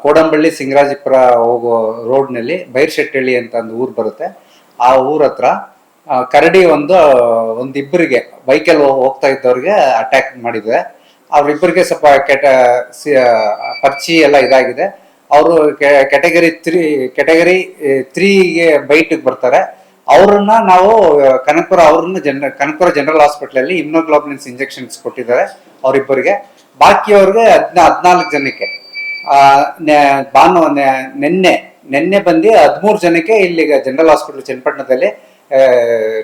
ಕೋಡಂಬಳ್ಳಿ ಸಿಂಗರಾಜಪುರ ಹೋಗೋ ರೋಡ್ನಲ್ಲಿ ಬೈರ್ಶೆಟ್ಟಳ್ಳಿ ಅಂತ ಒಂದು ಊರು ಬರುತ್ತೆ. ಆ ಊರ ಹತ್ರ ಕರಡಿ ಒಂದಿಬ್ಬರಿಗೆ ಬೈಕಲ್ಲಿ ಹೋಗ್ತಾ ಇದ್ದವ್ರಿಗೆ ಅಟ್ಯಾಕ್ ಮಾಡಿದೆ. ಅವ್ರಿಬ್ಬರಿಗೆ ಸ್ವಲ್ಪ ಪರ್ಚಿ ಎಲ್ಲ ಇದಾಗಿದೆ. ಅವರು ಕೆಟಗರಿ 3ಗೆ ಬೈಟ್ಗೆ ಬರ್ತಾರೆ. ಅವ್ರನ್ನ ನಾವು ಕನಕಪುರ ಜನರಲ್ ಹಾಸ್ಪಿಟಲ್ ಅಲ್ಲಿ ಇಮ್ಯುನೋಗ್ಲೋಬುಲಿನ್ಸ್ ಇಂಜೆಕ್ಷನ್ಸ್ ಕೊಟ್ಟಿದ್ದಾರೆ ಅವರಿಬ್ಬರಿಗೆ. ಬಾಕಿಯವ್ರಿಗೆ 14 ಜನಕ್ಕೆ ನಿನ್ನೆ ಬಂದು 13 ಜನಕ್ಕೆ ಇಲ್ಲಿ ಜನರಲ್ ಹಾಸ್ಪಿಟಲ್ ಚನ್ನಪಟ್ಟಣದಲ್ಲಿ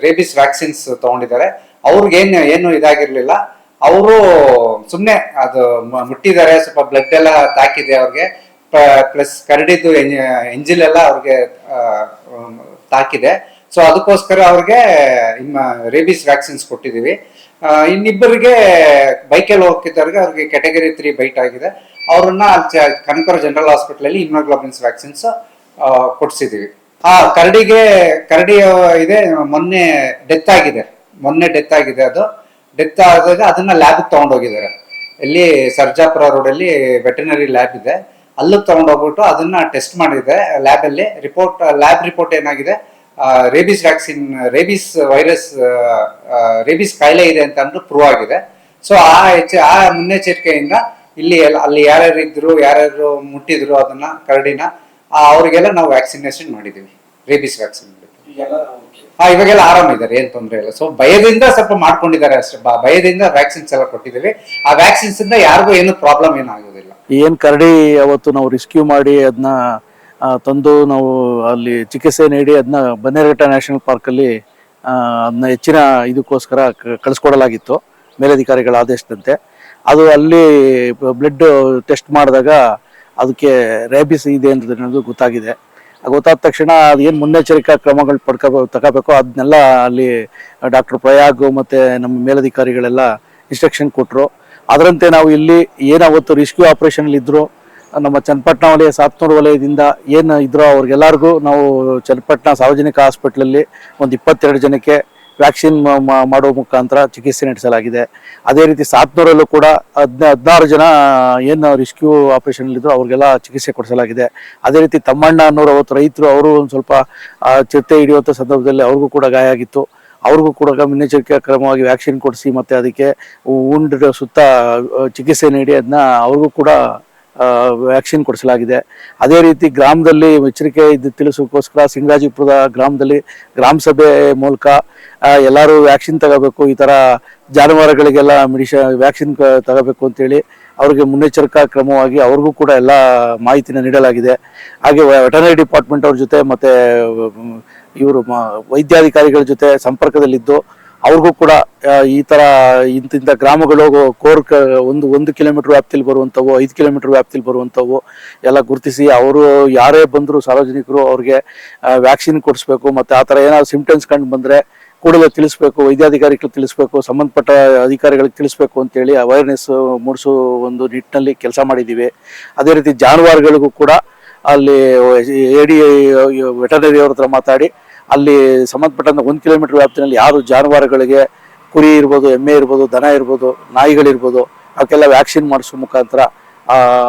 ರೇಬಿಸ್ ವ್ಯಾಕ್ಸಿನ್ಸ್ ತಗೊಂಡಿದ್ದಾರೆ. ಅವ್ರಿಗೇನು ಇದಾಗಿರ್ಲಿಲ್ಲ. ಅವರು ಸುಮ್ಮನೆ ಅದು ಮುಟ್ಟಿದ್ದಾರೆ, ಸ್ವಲ್ಪ ಬ್ಲಡ್ ಎಲ್ಲ ತಾಕಿದೆ ಅವ್ರಿಗೆ, ಪ್ಲಸ್ ಕರಡಿದು ಎಂಜಿಲ್ ಎಲ್ಲ ಅವ್ರಿಗೆ ತಾಕಿದೆ. ಸೊ ಅದಕ್ಕೋಸ್ಕರ ಅವ್ರಿಗೆ ರೇಬಿಸ್ ವ್ಯಾಕ್ಸಿನ್ಸ್ ಕೊಟ್ಟಿದ್ದೀವಿ. ಇನ್ನಿಬ್ಬರಿಗೆ ಬೈಕಲ್ಲಿ ಹೋಗ್ತಿದ್ದವ್ರಿಗೆ ಅವ್ರಿಗೆ ಕೆಟಗರಿ 3 ಬೈಟ್ ಆಗಿದೆ. ಅವ್ರನ್ನ ಕನಕಪುರ ಜನರಲ್ ಹಾಸ್ಪಿಟಲ್ ಅಲ್ಲಿ ಇಮ್ಯುನೋಗ್ಲೋಬುಲಿನ್ಸ್ ವ್ಯಾಕ್ಸಿನ್ಸ್ ಕೊಡ್ಸಿದೀವಿ. ಕರಡಿ ಇದೆ, ಮೊನ್ನೆ ಡೆತ್ ಆಗಿದೆ. ಅದು ಡೆತ್ ಆದಾಗ ಅದನ್ನ ಲ್ಯಾಬ್ ತಗೊಂಡೋಗಿದ್ದಾರೆ. ಇಲ್ಲಿ ಸರ್ಜಾಪುರ ರೋಡಲ್ಲಿ ವೆಟರ್ನರಿ ಲ್ಯಾಬ್ ಇದೆ, ಅಲ್ಲಿಗೆ ತಗೊಂಡೋಗ್ಬಿಟ್ಟು ಅದನ್ನ ಟೆಸ್ಟ್ ಮಾಡಿದೆ ಲ್ಯಾಬ್ ಅಲ್ಲಿ. ಲ್ಯಾಬ್ ರಿಪೋರ್ಟ್ ಏನಾಗಿದೆ, rabies vaccine, rabies virus, rabies ಕಾಯಿಲೆ ಇದೆ ಅಂತ ಅಂದ್ರೂ ಪ್ರೂವ್ ಆಗಿದೆ. ಸೊ ಆ ಮುನ್ನೆಚ್ಚರಿಕೆಯಿಂದ ಅಲ್ಲಿ ಯಾರ್ಯಾರು ಮುಟ್ಟಿದ್ರು ಅದನ್ನ ಕರಡಿನ ಅವ್ರಿಗೆಲ್ಲ ನಾವು ವ್ಯಾಕ್ಸಿನೇಷನ್ ಮಾಡಿದೀವಿ, ರೇಬಿಸ್ ವ್ಯಾಕ್ಸಿನ್. ಇವಾಗೆಲ್ಲ ಆರಾಮಿದ್ದಾರೆ, ಏನ್ ತೊಂದರೆ ಇಲ್ಲ. ಸೊ ಭಯದಿಂದ ಸ್ವಲ್ಪ ಮಾಡ್ಕೊಂಡಿದ್ದಾರೆ ಅಷ್ಟೇ. ಭಯದಿಂದ ವ್ಯಾಕ್ಸಿನ್ಸ್ ಎಲ್ಲ ಕೊಟ್ಟಿದ್ದೀವಿ. ಆ ವ್ಯಾಕ್ಸಿನ್ಸ್ ಇಂದ ಯಾರಿಗೂ ಏನು ಪ್ರಾಬ್ಲಮ್ ಏನಾಗೋದಿಲ್ಲ. ಏನ್ ಕರಡಿ ಅವತ್ತು ನಾವು ರೆಸ್ಕ್ಯೂ ಮಾಡಿ ಅದನ್ನ ತಂದು ನಾವು ಅಲ್ಲಿ ಚಿಕಿತ್ಸೆ ನೀಡಿ ಅದನ್ನ ಬನ್ನೇರಘಟ್ಟ ನ್ಯಾಷನಲ್ ಪಾರ್ಕ್ ಅಲ್ಲಿ ಅದನ್ನ ಹೆಚ್ಚಿನ ಇದಕ್ಕೋಸ್ಕರ ಕಳಿಸ್ಕೊಡಲಾಗಿತ್ತು ಮೇಲಧಿಕಾರಿಗಳ ಆದೇಶದಂತೆ. ಅದು ಅಲ್ಲಿ ಬ್ಲಡ್ ಟೆಸ್ಟ್ ಮಾಡಿದಾಗ ಅದಕ್ಕೆ ರೇಬಿಸ್ ಇದೆ ಅನ್ನೋದು ಗೊತ್ತಾಗಿದೆ. ಗೊತ್ತಾದ ತಕ್ಷಣ ಅದೇನು ಮುನ್ನೆಚ್ಚರಿಕಾ ಕ್ರಮಗಳು ತಗೋಬೇಕು ಅದನ್ನೆಲ್ಲ ಅಲ್ಲಿ ಡಾಕ್ಟರ್ ಪ್ರಯಾಗ್ ಮತ್ತೆ ನಮ್ಮ ಮೇಲಧಿಕಾರಿಗಳೆಲ್ಲ ಇನ್ಸ್ಟ್ರಕ್ಷನ್ ಕೊಟ್ಟರು. ಅದರಂತೆ ನಾವು ಇಲ್ಲಿ ಏನಾವತ್ತು ರೆಸ್ಕ್ಯೂ ಆಪರೇಷನ್ ಇದ್ರು ನಮ್ಮ ಚನ್ನಪಟ್ಟಣ ವಲಯ, ಸಾತ್ನೂರು ವಲಯದಿಂದ ಏನು ಇದ್ರೋ ಅವ್ರಿಗೆಲ್ಲರಿಗೂ ನಾವು ಚನ್ನಪಟ್ಟಣ ಸಾರ್ವಜನಿಕ ಹಾಸ್ಪಿಟ್ಲಲ್ಲಿ ಒಂದು 22 ಜನಕ್ಕೆ ವ್ಯಾಕ್ಸಿನ್ ಮಾಡುವ ಮುಖಾಂತರ ಚಿಕಿತ್ಸೆ ನಡೆಸಲಾಗಿದೆ. ಅದೇ ರೀತಿ ಸಾತ್ನೂರಲ್ಲೂ ಕೂಡ 16 ಜನ ಏನು ರೆಸ್ಕ್ಯೂ ಆಪರೇಷನ್ ಇದ್ರು ಅವ್ರಿಗೆಲ್ಲ ಚಿಕಿತ್ಸೆ ಕೊಡಿಸಲಾಗಿದೆ. ಅದೇ ರೀತಿ ತಮ್ಮಣ್ಣ ಅನ್ನೋರು ಅವತ್ತು ರೈತರು, ಅವರು ಒಂದು ಸ್ವಲ್ಪ ಚಿರತೆ ಹಿಡಿಯುವಂಥ ಸಂದರ್ಭದಲ್ಲಿ ಅವ್ರಿಗೂ ಕೂಡ ಗಾಯ ಆಗಿತ್ತು. ಅವ್ರಿಗೂ ಕೂಡ ಮುನ್ನೆಚ್ಚರಿಕೆ ಕ್ರಮವಾಗಿ ವ್ಯಾಕ್ಸಿನ್ ಕೊಡಿಸಿ ಮತ್ತೆ ಅದಕ್ಕೆ ಉಂಡ ಸುತ್ತ ಚಿಕಿತ್ಸೆ ನೀಡಿ ಅದನ್ನ ಅವ್ರಿಗೂ ಕೂಡ ವ್ಯಾಕ್ಸಿನ್ ಕೊಡಿಸಲಾಗಿದೆ. ಅದೇ ರೀತಿ ಗ್ರಾಮದಲ್ಲಿ ಎಚ್ಚರಿಕೆ ತಿಳಿಸೋಕ್ಕೋಸ್ಕರ ಸಿಂಗರಾಜಪುರದ ಗ್ರಾಮದಲ್ಲಿ ಗ್ರಾಮ ಸಭೆ ಮೂಲಕ ಎಲ್ಲರೂ ವ್ಯಾಕ್ಸಿನ್ ತಗೋಬೇಕು, ಈ ಥರ ಜಾನುವಾರುಗಳಿಗೆಲ್ಲ ವ್ಯಾಕ್ಸಿನ್ ತಗೋಬೇಕು ಅಂತೇಳಿ ಅವ್ರಿಗೆ ಮುನ್ನೆಚ್ಚರಿಕಾ ಕ್ರಮವಾಗಿ ಅವ್ರಿಗೂ ಕೂಡ ಎಲ್ಲ ಮಾಹಿತಿನ ನೀಡಲಾಗಿದೆ. ಹಾಗೆ ವೆಟರ್ನರಿ ಡಿಪಾರ್ಟ್ಮೆಂಟ್ ಅವ್ರ ಜೊತೆ ಮತ್ತೆ ಇವರು ವೈದ್ಯಾಧಿಕಾರಿಗಳ ಜೊತೆ ಸಂಪರ್ಕದಲ್ಲಿದ್ದು ಅವ್ರಿಗೂ ಕೂಡ ಈ ಥರ ಇಂತಿಂಥ ಗ್ರಾಮಗಳು ಒಂದು ಕಿಲೋಮೀಟರ್ ವ್ಯಾಪ್ತಿಯಲ್ಲಿ ಬರುವಂಥವು, 5 ಕಿಲೋಮೀಟರ್ ವ್ಯಾಪ್ತಿಯಲ್ಲಿ ಬರುವಂಥವು ಎಲ್ಲ ಗುರುತಿಸಿ ಅವರು ಯಾರೇ ಬಂದರೂ ಸಾರ್ವಜನಿಕರು ಅವ್ರಿಗೆ ವ್ಯಾಕ್ಸಿನ್ ಕೊಡಿಸ್ಬೇಕು. ಮತ್ತು ಆ ಥರ ಏನಾದ್ರು ಸಿಂಪ್ಟಮ್ಸ್ ಕಂಡು ಬಂದರೆ ಕೂಡಲೇ ತಿಳಿಸ್ಬೇಕು, ವೈದ್ಯಾಧಿಕಾರಿಗಳು ತಿಳಿಸ್ಬೇಕು, ಸಂಬಂಧಪಟ್ಟ ಅಧಿಕಾರಿಗಳಿಗೆ ತಿಳಿಸ್ಬೇಕು ಅಂತೇಳಿ ಅವೇರ್ನೆಸ್ ಮೂಡಿಸೋ ಒಂದು ನಿಟ್ಟಿನಲ್ಲಿ ಕೆಲಸ ಮಾಡಿದ್ದೀವಿ. ಅದೇ ರೀತಿ ಜಾನುವಾರುಗಳಿಗೂ ಕೂಡ ಅಲ್ಲಿ ವೆಟರ್ನರಿ ಅವ್ರ ಹತ್ರ ಮಾತಾಡಿ ಅಲ್ಲಿ ಸಂಬಂಧಪಟ್ಟಂತ 1 ಕಿಲೋಮೀಟರ್ ವ್ಯಾಪ್ತಿನಲ್ಲಿ ಯಾರು ಜಾನುವಾರುಗಳಿಗೆ, ಕುರಿ ಇರ್ಬೋದು, ಎಮ್ಮೆ ಇರ್ಬೋದು, ದನ ಇರ್ಬೋದು, ನಾಯಿಗಳಿರ್ಬೋದು, ಅವಕ್ಕೆಲ್ಲ ವ್ಯಾಕ್ಸಿನ್ ಮಾಡಿಸೋ ಮುಖಾಂತರ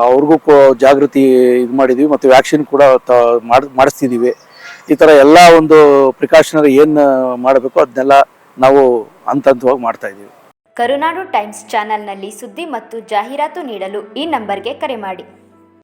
ಅವ್ರಿಗೂ ಜಾಗೃತಿ ಇದು ಮಾಡಿದ್ದೀವಿ. ಮತ್ತು ವ್ಯಾಕ್ಸಿನ್ ಕೂಡ ಮಾಡಿಸ್ತಿದ್ದೀವಿ. ಈ ಥರ ಎಲ್ಲ ಒಂದು ಪ್ರಿಕಾಷನರಿ ಏನು ಮಾಡಬೇಕು ಅದನ್ನೆಲ್ಲ ನಾವು ಹಂತವಾಗಿ ಮಾಡ್ತಾ ಇದ್ದೀವಿ. ಕರುನಾಡು ಟೈಮ್ಸ್ ಚಾನೆಲ್ನಲ್ಲಿ ಸುದ್ದಿ ಮತ್ತು ಜಾಹೀರಾತು ನೀಡಲು ಈ ನಂಬರ್ಗೆ ಕರೆ ಮಾಡಿ.